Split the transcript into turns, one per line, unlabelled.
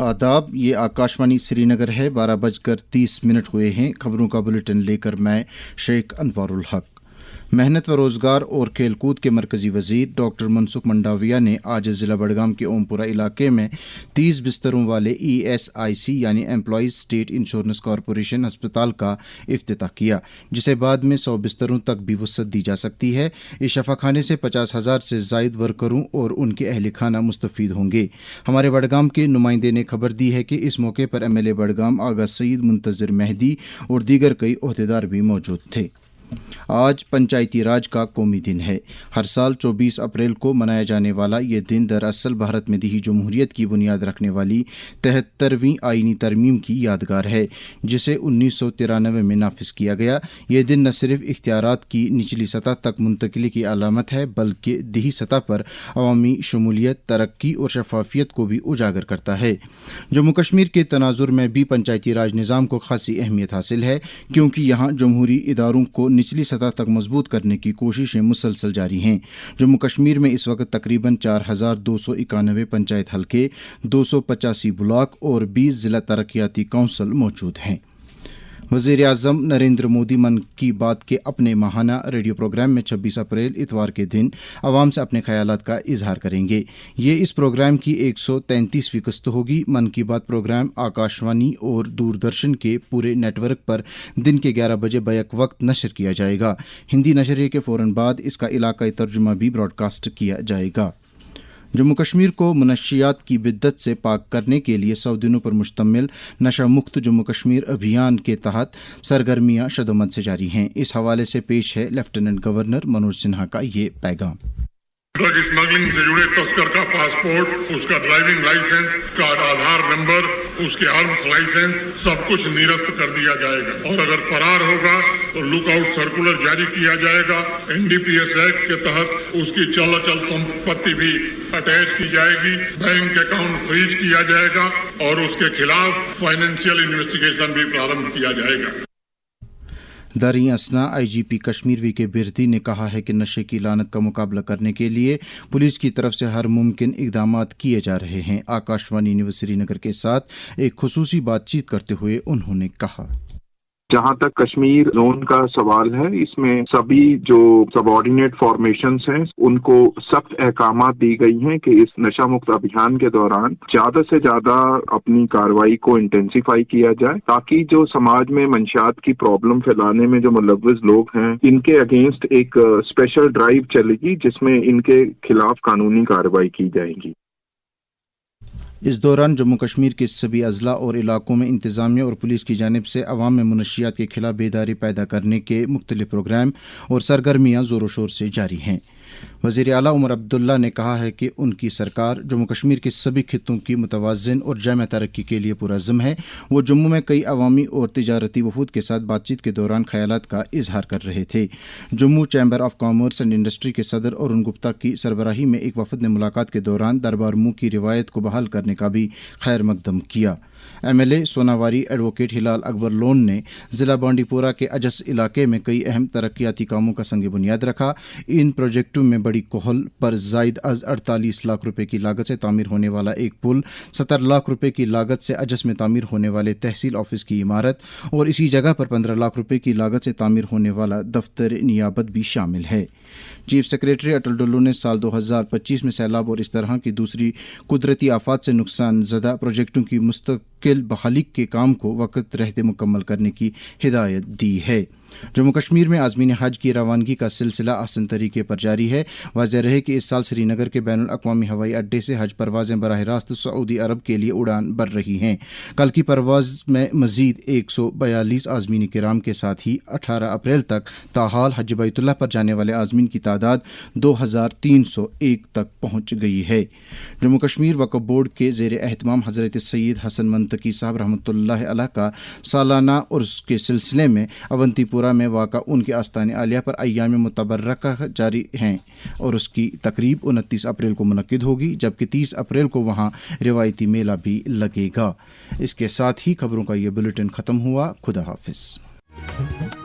आदाब, ये आकाशवाणी श्रीनगर है। 12:30 हुए हैं। खबरों का बुलेटिन लेकर मैं शेख अनवारुल हक। मेहनत व रोज़गार और खेलकूद के मरकज़ी वज़ीर डॉक्टर मनसुख मंडाविया ने आज ज़िला बडगाम के ओमपुरा इलाके में 30 बिस्तरों वाले ESIC यानी एम्प्लॉइज़ स्टेट इंश्योरेंस कॉरपोरेशन अस्पताल का इफ्तिताह किया, जिसे बाद में 100 बिस्तरों तक भी वसअत दी जा सकती है। इस शफाखाने से 50,000 से ज़ायद वर्करों और उनके अहल खाना मुस्तफ़ीद होंगे। हमारे बडगाम के नुमाइंदे ने खबर दी है कि इस मौके पर MLA बडगाम आगा सईद मुंतज़िर मेहदी और दीगर कई ओहदेदार भी मौजूद थे। आज पंचायती राज का कौमी दिन है। हर साल 24 अप्रैल को मनाया जाने वाला ये दिन दरअसल भारत में दी जमहूरियत की बुनियाद रखने वाली 73वीं आईनी तरमीम की यादगार है, जिसे 1993 में नाफिज किया गया। ये दिन न सिर्फ इख्तियारात की निचली सतह तक मुंतकिली की अलामत है, बल्कि दही सतह पर अवामी शमूलियत, तरक्की और शफाफियत को भी उजागर करता है। जम्मू कश्मीर के तनाजुर में भी पंचायती राज निज़ाम को खासी अहमियत हासिल है, क्योंकि यहाँ जमहूरी इदारों को निचली सतह तक मजबूत करने की कोशिशें मुसलसल जारी हैं। जम्मू कश्मीर में इस वक्त तकरीबन 4,291 पंचायत हल्के, 285 ब्लॉक और 20 ज़िला तरक्याती कौंसल मौजूद हैं। वज़ीर आज़म नरेंद्र मोदी मन की बात के अपने माहाना रेडियो प्रोग्राम में 26 अप्रैल इतवार के दिन आवाम से अपने ख्यालात का इजहार करेंगे। ये इस प्रोग्राम की 133वीं कस्त होगी। मन की बात प्रोग्राम आकाशवाणी और दूरदर्शन के पूरे नेटवर्क पर दिन के 11 बजे बैक वक्त नशर किया जाएगा। हिंदी नशरे के फ़ौरन बाद इसका इलाकाई तर्जुमा भी ब्रॉडकास्ट किया जाएगा। जम्मू कश्मीर को मनशियात की बिद्दत से पाक करने के लिए 100 दिनों पर मुश्तमिल नशा मुक्त जम्मू कश्मीर अभियान के तहत सरगर्मियां शदोमद से जारी हैं। इस हवाले से पेश है लेफ्टिनेंट गवर्नर मनोज सिन्हा का ये पैगाम।
ड्रग स्मगलिंग से जुड़े तस्कर का पासपोर्ट, उसका ड्राइविंग लाइसेंस, का आधार नंबर, उसके आर्म्स लाइसेंस सब कुछ निरस्त कर दिया जाएगा और अगर फरार होगा तो लुकआउट सर्कुलर जारी किया जाएगा। NDPS एक्ट के तहत उसकी चल संपत्ति भी अटैच की जाएगी, बैंक अकाउंट फ्रीज किया जाएगा और उसके खिलाफ फाइनेंशियल इन्वेस्टिगेशन भी प्रारंभ किया जाएगा।
दारी असना IGP कश्मीर VK बिरदी ने कहा है कि नशे की लानत का मुकाबला करने के लिए पुलिस की तरफ से हर मुमकिन इक़दामात किए जा रहे हैं। आकाशवाणी न्यूज़ श्रीनगर के साथ एक खुसूसी बातचीत करते हुए उन्होंने कहा,
जहाँ तक कश्मीर जोन का सवाल है, इसमें सभी जो सबऑर्डिनेट फॉर्मेशंस हैं उनको सख्त अहकामात दी गई हैं कि इस नशा मुक्त अभियान के दौरान ज्यादा से ज्यादा अपनी कार्रवाई को इंटेंसिफाई किया जाए, ताकि जो समाज में मंशियात की प्रॉब्लम फैलाने में जो मुलव्विस लोग हैं इनके अगेंस्ट एक स्पेशल ड्राइव चलेगी, जिसमें इनके खिलाफ कानूनी कार्रवाई की जाएगी।
इस दौरान जम्मू कश्मीर के सभी अजला और इलाकों में इंतज़ामिया और पुलिस की जानिब से अवाम में मनशियात के खिलाफ बेदारी पैदा करने के मुख्तलिफ प्रोग्राम और सरगर्मियाँ ज़ोर शोर से जारी हैं। वज़ीर आला उमर अब्दुल्ला ने कहा है कि उनकी सरकार जम्मू कश्मीर के सभी खित्तों की मुतवाज़िन और जामे तरक्की के लिए पुरअज़्म है। वो जम्मू में कई अवामी और तिजारती वफूद के साथ बातचीत के दौरान ख्यालात का इजहार कर रहे थे। Jammu chamber of commerce and industry के सदर अरुण गुप्ता की सरबराही में एक वफद ने मुलाकात के दौरान दरबार मुँह की रिवायत को बहाल करने का भी खैर मकदम किया। MLA सोनावारी एडवोकेट हिलाल अकबर लोन ने ज़िला बांडीपोरा के अजस इलाके में कई अहम तरक्याती कामों का संग बुनियाद रखा। इन प्रोजेक्टों में बड़ी कोहल पर जायद अज 48 लाख रुपए की लागत से तामीर होने वाला एक पुल, 70 लाख रुपए की लागत से अजस में तामीर होने वाले तहसील ऑफिस की इमारत और इसी जगह पर 15 लाख रुपए की लागत से तामीर होने वाला दफ्तर नियाबत भी शामिल है। चीफ सेक्रेटरी अटल डुल्लू ने साल 2025 में सैलाब और इस तरह की दूसरी कुदरती आफात से नुकसान ज़दा प्रोजेक्टों की मुस्तकिल बहाली के काम को वक्त रहते मुकम्मल करने की हिदायत दी है। जम्मू कश्मीर में आज़मीन हज की रवानगी का सिलसिला आसान तरीके पर जारी है। वाज़ेह रहे कि इस साल श्रीनगर के बैनुल अक़वामी हवाई अड्डे से हज परवाज़ें बराह रास्त सऊदी अरब के लिए उड़ान भर रही हैं। कल की परवाज़ में मज़ीद 142 आज़मीन किराम के साथ ही 18 अप्रैल तक ताहाल हज बैतुल्लाह पर जाने वाले आज़मीन की तादाद 2301 तक पहुँच गई है। जम्मू कश्मीर वक्फ़ बोर्ड के ज़ेर एहतमाम हज़रत सैयद हसन मंतकी साहब रहमतुल्लाह अलैह का सालाना उर्स के सिलसिले में अवंतीपुरा में वाक़ा उनके आस्तान आलिया पर अय्याम मुतबर्रका जारी हैं और उसकी तकरीब 29 अप्रैल को मुनक्किद होगी, जबकि 30 अप्रैल को वहाँ रिवायती मेला भी लगेगा। इसके साथ ही खबरों का ये बुलेटिन ख़त्म हुआ। खुदा हाफिज़।